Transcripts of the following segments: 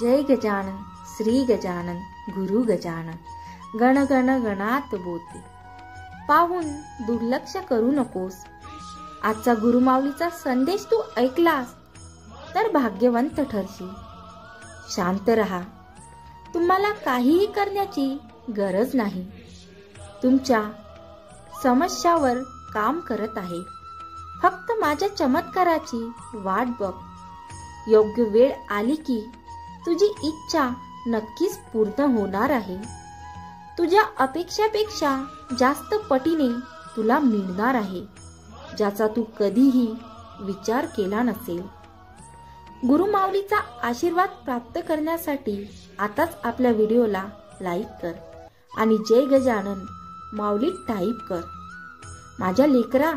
जय गजानन श्री गजानन गुरु गजानन गण गण गणात बोते। पाहून दुर्लक्ष करू नकोस। आजचा गुरुमाऊलीचा संदेश तू ऐकलास तर भाग्यवंत ठरशील। शांत रहा। तुम्हाला काहीही करण्याची गरज नाही। तुमच्या समस्यावर काम करत आहे। फक्त माझ्या चमत्काराची वाट बघ। योग्य वेळ आली की तुझी इच्छा नक्कीच पूर्ण होणार आहे। तुझ्या अपेक्षापेक्षा जास्त पटीने तुला मिळणार आहे, ज्याचा तू कधीही विचार केला नसेल। गुरुमाऊलीचा आशीर्वाद प्राप्त करण्यासाठी आताच आपल्या व्हिडिओला लाईक कर आणि जय गजानन माऊली टाईप कर। माझ्या लेकरा,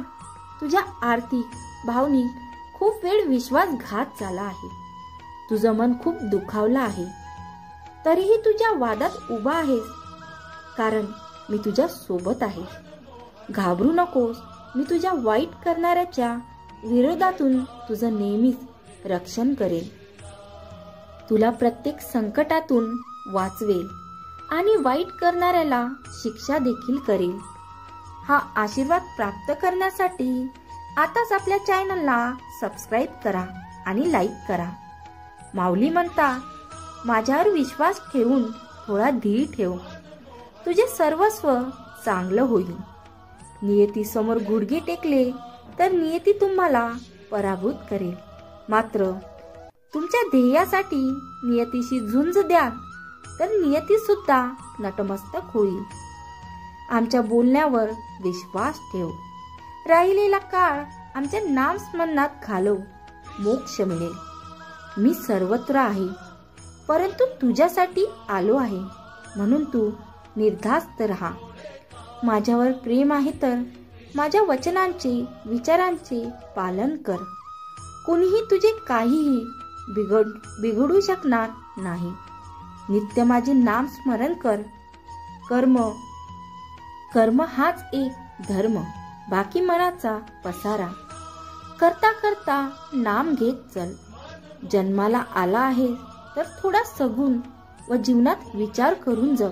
तुझ्या आर्थिक भावनिक खूप वेळ विश्वासघात झाला आहे। तुझं मन खूप दुखावलं आहे, तरीही तुझ्या वादात उभा आहेस, कारण मी तुझ्या सोबत आहे। घाबरू नकोस। मी तुझ्या वाईट करणाऱ्याच्या विरोधातून तुझं नेहमीच रक्षण करेल। तुला प्रत्येक संकटातून वाचवेल आणि वाईट करणाऱ्याला शिक्षा देखील करेल। हा आशीर्वाद प्राप्त करण्यासाठी आताच आपल्या चॅनलला सबस्क्राईब करा आणि लाईक करा। माऊली म्हणतात, माझ्यावर विश्वास ठेवून थोडा धीर ठेव, तुझे सर्वस्व चांगलं होईल। नियतीसमोर गुडघे टेकले तर नियती तुम्हाला पराभूत करेल, मात्र तुमच्या ध्येयासाठी नियतीशी झुंज द्याल तर नियती सुद्धा नतमस्तक होईल। आमच्या बोलण्यावर विश्वास ठेव। राहिलेला काळ आमच्या नामस्मरणात घालव, मोक्ष मिळेल। मी सर्वत्र आहे, परंतु तुझ्यासाठी आलो आहे, म्हणून तू निर्धास्त राहा। माझ्यावर प्रेम आहे तर माझ्या वचनांचे विचारांचे पालन कर। कोणीही तुझे काहीही बिघडू शकणार नाही। नित्य माझे नाम स्मरण कर। कर्म हाच एक धर्म, बाकी मनाचा पसारा। करता करता नाम घेत चल। जन्माला आला आहे तर थोडा सगुण व जीवनात विचार करून जग।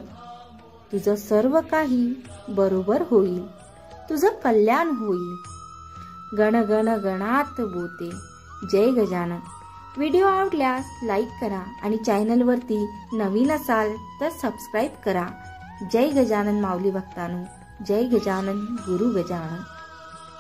तुझं सर्व काही बरोबर होईल, तुझं कल्याण होईल। गण गण गणात बोते। जय गजानन। व्हिडिओ आवडल्यास लाईक करा आणि चॅनलवरती नवीन असाल तर सबस्क्राईब करा। जय गजानन माऊली भक्तांनो, जय गजानन गुरु गजानन।